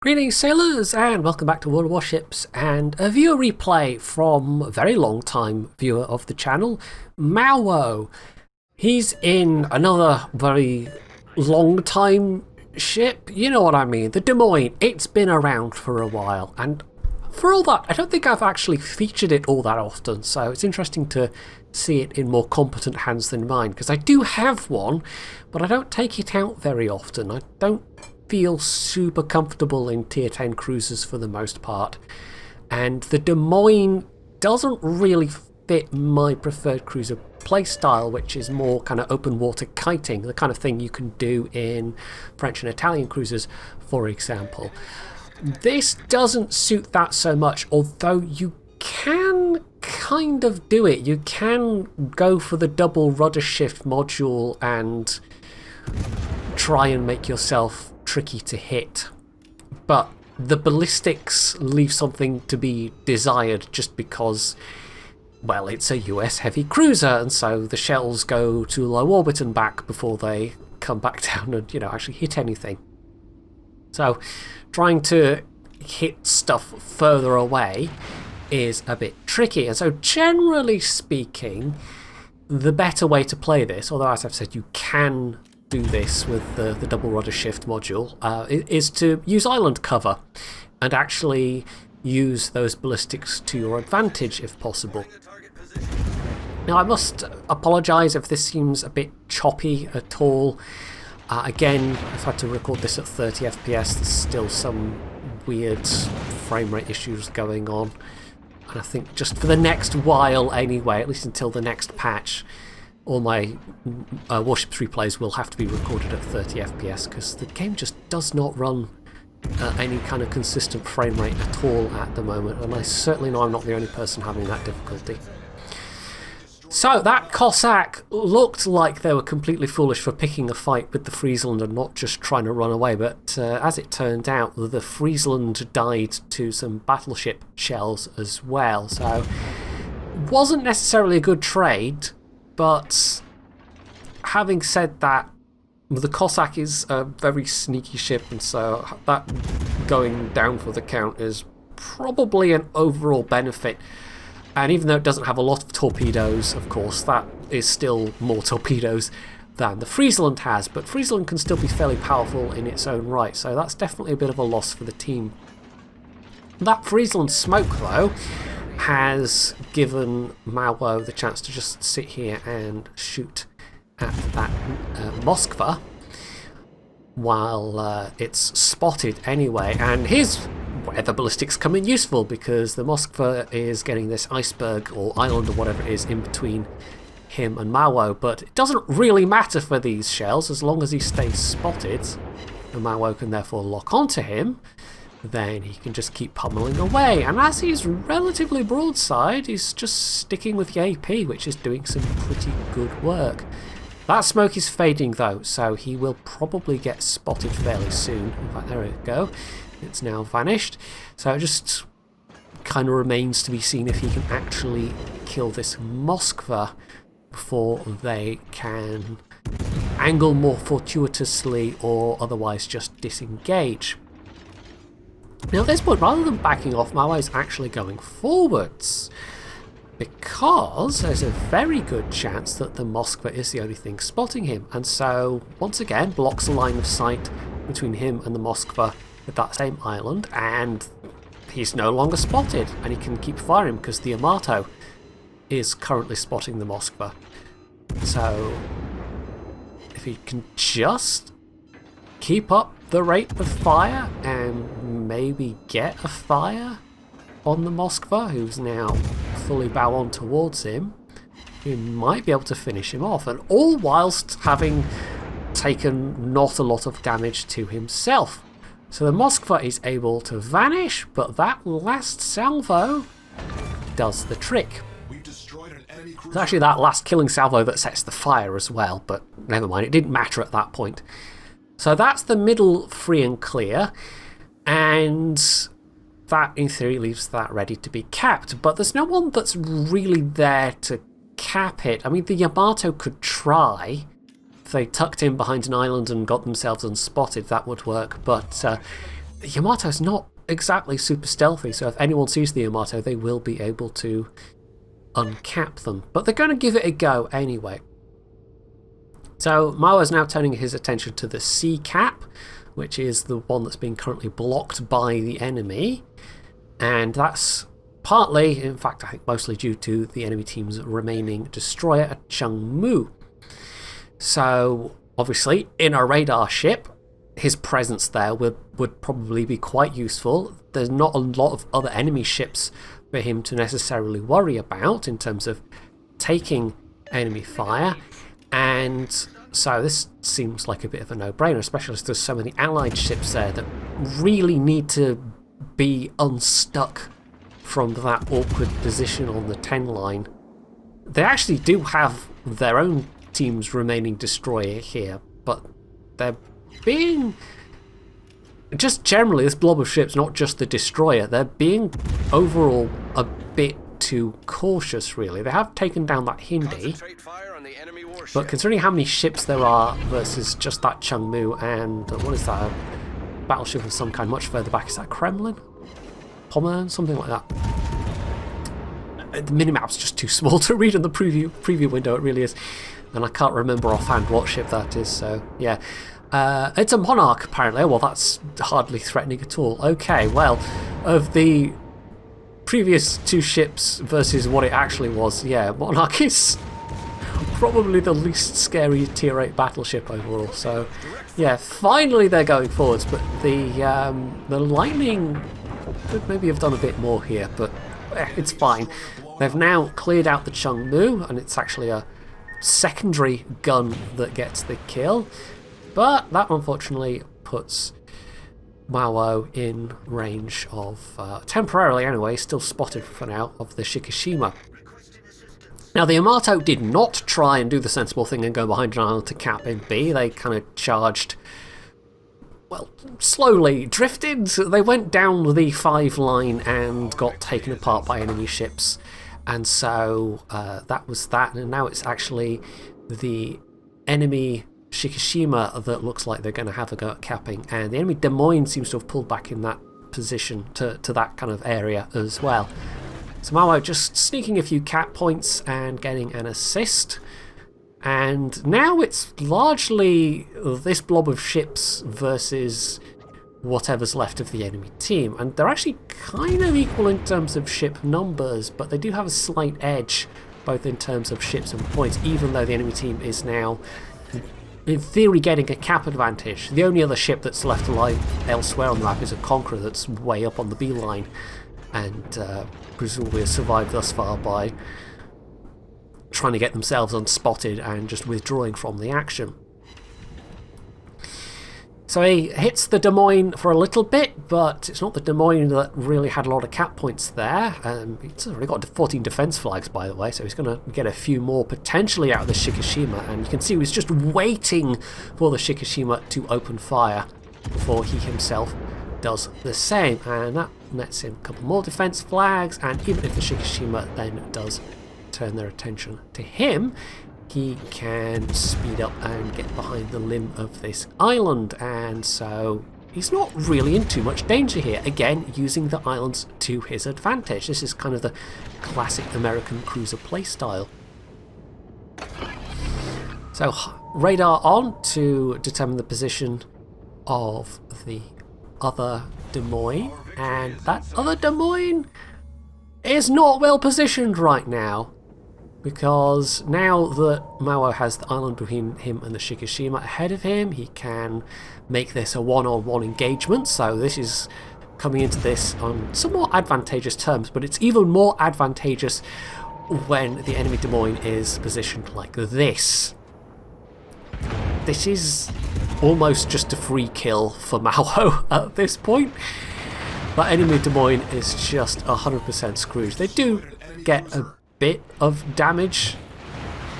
Greetings sailors and welcome back to World of Warships and a viewer replay from a very long time viewer of the channel, Maowo. He's in another very long time ship, you know what I mean, the Des Moines. It's been around for a while and for all that I don't think I've actually featured it all that often, so it's interesting to see it in more competent hands than mine, because I do have one but I don't take it out very often. I don't feel super comfortable in tier 10 cruisers for the most part, and the Des Moines doesn't really fit my preferred cruiser playstyle, which is more kind of open water kiting, the kind of thing you can do in French and Italian cruisers, for example. This doesn't suit that so much, although you can kind of do it. You can go for the double rudder shift module and try and make yourself tricky to hit, but the ballistics leave something to be desired just because, well, it's a US heavy cruiser and so the shells go to low orbit and back before they come back down and, you know, actually hit anything. So trying to hit stuff further away is a bit tricky, and so generally speaking the better way to play this, although as I've said you can do this with the double rudder shift module, is to use island cover and actually use those ballistics to your advantage if possible. Now I must apologise if this seems a bit choppy at all. Again, I've had to record this at 30 FPS, there's still some weird frame rate issues going on, and I think just for the next while anyway, at least until the next patch, all my Warships replays will have to be recorded at 30 FPS because the game just does not run any kind of consistent frame rate at all at the moment, and I certainly know I'm not the only person having that difficulty. So that Cossack looked like they were completely foolish for picking a fight with the Friesland and not just trying to run away, but as it turned out the Friesland died to some battleship shells as well, so it wasn't necessarily a good trade. But having said that, the Cossack is a very sneaky ship, and so that going down for the count is probably an overall benefit. And even though it doesn't have a lot of torpedoes, of course, that is still more torpedoes than the Friesland has, but Friesland can still be fairly powerful in its own right, so that's definitely a bit of a loss for the team. That Friesland smoke, though, has given Maowo the chance to just sit here and shoot at that Moskva while it's spotted anyway, and his weather ballistics come in useful because the Moskva is getting this iceberg or island or whatever it is in between him and Maowo, but it doesn't really matter for these shells as long as he stays spotted, and Maowo can therefore lock onto him. Then he can just keep pummeling away, and as he's relatively broadside, he's just sticking with the AP, which is doing some pretty good work. That smoke is fading though, so he will probably get spotted fairly soon. In fact, there we go, it's now vanished, so it just kind of remains to be seen if he can actually kill this Moskva before they can angle more fortuitously or otherwise just disengage. Now at this point, rather than backing off, Maowo is actually going forwards because there's a very good chance that the Moskva is the only thing spotting him, and so once again blocks a line of sight between him and the Moskva with that same island, and he's no longer spotted and he can keep firing because the Yamato is currently spotting the Moskva. So if he can just keep up the rate of fire and maybe get a fire on the Moskva, who's now fully bow on towards him, he might be able to finish him off, and all whilst having taken not a lot of damage to himself. So the Moskva is able to vanish, but that last salvo does the trick. It's actually that last killing salvo that sets the fire as well, but never mind, it didn't matter at that point. So that's the middle free and clear, and that in theory leaves that ready to be capped, but there's no one that's really there to cap it. I mean, the Yamato could try. If they tucked in behind an island and got themselves unspotted, that would work, but Yamato's not exactly super stealthy, so if anyone sees the Yamato, they will be able to uncap them. But they're going to give it a go anyway. So Mao is now turning his attention to the C cap, which is the one that's being currently blocked by the enemy. And that's partly, in fact I think mostly due to the enemy team's remaining destroyer at Changmu. So obviously in a radar ship, his presence there would probably be quite useful. There's not a lot of other enemy ships for him to necessarily worry about in terms of taking enemy fire, and so this seems like a bit of a no-brainer, especially as there's so many allied ships there that really need to be unstuck from that awkward position on the 10 line. They actually do have their own team's remaining destroyer here, but they're being, just generally, this blob of ships, not just the destroyer, they're being overall a bit too cautious, really. They have taken down that Hindi, but considering how many ships there are versus just that Changmu and what is that, a battleship of some kind much further back, is that Kremlin? Pommern? Something like that. The minimap's just too small to read in the preview window, it really is, and I can't remember offhand what ship that is, so yeah. It's a Monarch, apparently. Well, that's hardly threatening at all. Okay, well, of the previous two ships versus what it actually was, yeah, Monarch is probably the least scary Tier 8 battleship overall. So, yeah, finally they're going forwards, but the Lightning could maybe have done a bit more here, but it's fine. They've now cleared out the Changmu, and it's actually a secondary gun that gets the kill. But that unfortunately puts Mao in range of, temporarily anyway, still spotted for now, of the Shikishima. Now the Yamato did not try and do the sensible thing and go behind an island to cap in B. They kind of charged, well, slowly drifted. They went down the 5 line and got taken apart by enemy ships. And so that was that. And now it's actually the enemy Shikishima that looks like they're going to have a go at capping, and the enemy Des Moines seems to have pulled back in that position to that kind of area as well. So Mao just sneaking a few cap points and getting an assist, and now it's largely this blob of ships versus whatever's left of the enemy team, and they're actually kind of equal in terms of ship numbers, but they do have a slight edge both in terms of ships and points, even though the enemy team is now in theory getting a cap advantage. The only other ship that's left alive elsewhere on the map is a Conqueror that's way up on the B line, and presumably has survived thus far by trying to get themselves unspotted and just withdrawing from the action. So he hits the Des Moines for a little bit, but it's not the Des Moines that really had a lot of cap points there. He's already got 14 defense flags, by the way, so he's going to get a few more potentially out of the Shikishima. And you can see he was just waiting for the Shikishima to open fire before he himself does the same. And that nets him a couple more defense flags, and even if the Shikishima then does turn their attention to him, he can speed up and get behind the limb of this island, and so he's not really in too much danger here. Again, using the islands to his advantage. This is kind of the classic American cruiser playstyle. So radar on to determine the position of the other Des Moines, and that other Des Moines is not well positioned right now, because now that Mao has the island between him and the Shikishima ahead of him, he can make this a one-on-one engagement. So this is coming into this on somewhat advantageous terms, but it's even more advantageous when the enemy Des Moines is positioned like this. This is almost just a free kill for Mao at this point. That enemy Des Moines is just 100% screwed. They do get a bit of damage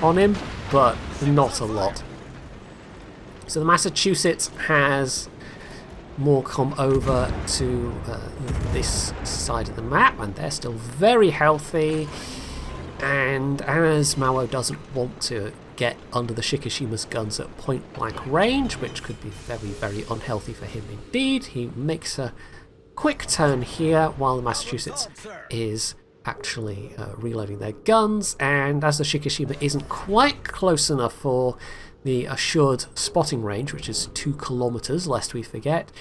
on him, but not a lot. So the Massachusetts has more come over to this side of the map, and they're still very healthy, and as Mao doesn't want to get under the Shikishima's guns at point blank range, which could be very, very unhealthy for him indeed. He makes a quick turn here while the Massachusetts is actually reloading their guns, and as the Shikishima isn't quite close enough for the assured spotting range, which is 2 kilometers, lest we forget,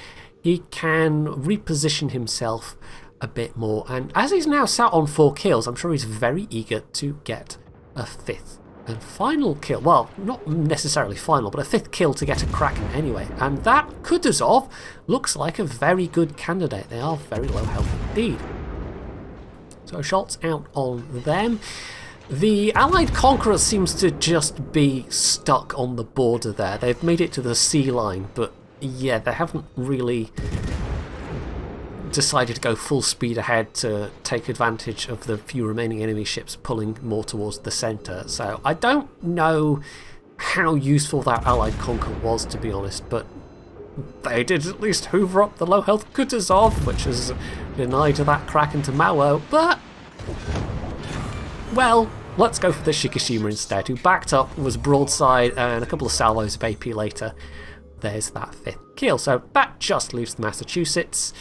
he can reposition himself a bit more, and as he's now sat on 4 kills, I'm sure he's very eager to get a 5th and final kill. Well, not necessarily final, but a 5th kill to get a Kraken anyway, and that Kutuzov looks like a very good candidate. They are very low health indeed. So shots out on them. The Allied Conqueror seems to just be stuck on the border there. They've made it to the sea line, but yeah, they haven't really decided to go full speed ahead to take advantage of the few remaining enemy ships pulling more towards the centre. So I don't know how useful that Allied Conqueror was, to be honest, but they did at least hoover up the low health Kutuzov, which is denied that Kraken to Mawo, but well, let's go for the Shikishima instead, who backed up, was broadside, and a couple of salvos of AP later, there's that 5th kill. So that just leaves the Massachusetts,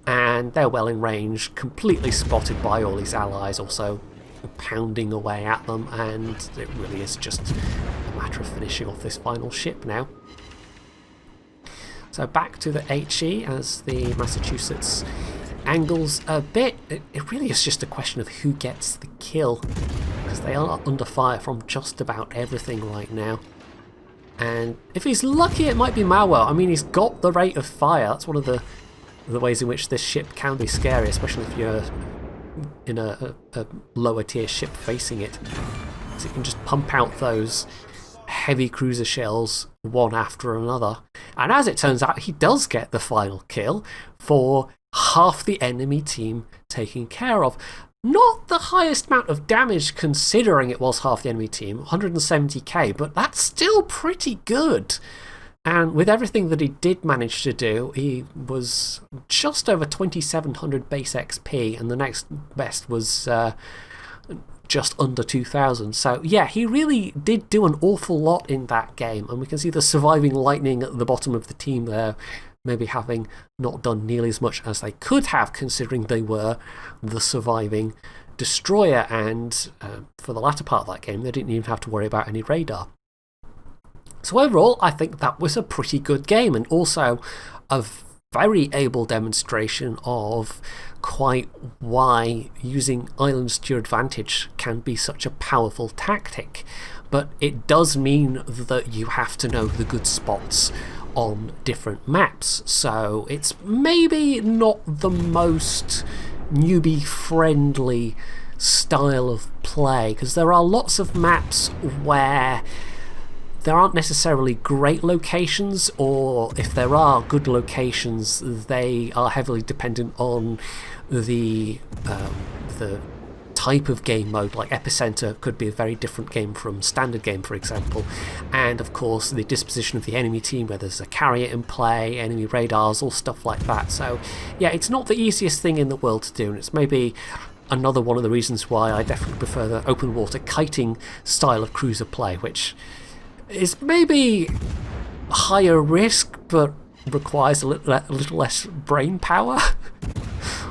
and they're well in range, completely spotted by all these allies, also pounding away at them, and it really is just a matter of finishing off this final ship now. So back to the HE as the Massachusetts angles a bit. It really is just a question of who gets the kill, because they are under fire from just about everything right now. And if he's lucky, it might be Mawo. I mean, he's got the rate of fire. That's one of the ways in which this ship can be scary, especially if you're in a lower tier ship facing it. So you can just pump out those heavy cruiser shells one after another. And as it turns out, he does get the final kill for half the enemy team taken care of. Not the highest amount of damage considering it was half the enemy team, 170k, but that's still pretty good. And with everything that he did manage to do, he was just over 2700 base XP, and the next best was just under 2000. So yeah, he really did do an awful lot in that game, and we can see the surviving lightning at the bottom of the team there, maybe having not done nearly as much as they could have, considering they were the surviving destroyer, and for the latter part of that game they didn't even have to worry about any radar. So overall, I think that was a pretty good game, and also a very able demonstration of quite why using islands to your advantage can be such a powerful tactic. But it does mean that you have to know the good spots on different maps, so it's maybe not the most newbie friendly style of play, because there are lots of maps where there aren't necessarily great locations, or if there are good locations, they are heavily dependent on the type of game mode. Like Epicenter could be a very different game from standard game, for example, and of course the disposition of the enemy team, where there's a carrier in play, enemy radars, all stuff like that. So yeah, it's not the easiest thing in the world to do, and it's maybe another one of the reasons why I definitely prefer the open water kiting style of cruiser play, which is maybe higher risk but requires a little less brain power.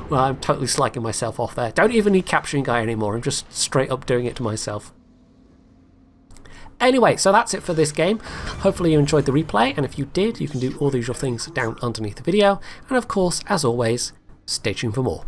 Well, I'm totally slagging myself off there. Don't even need capturing guy anymore, I'm just straight up doing it to myself. Anyway, so that's it for this game. Hopefully you enjoyed the replay, and if you did, you can do all the usual things down underneath the video. And of course, as always, stay tuned for more.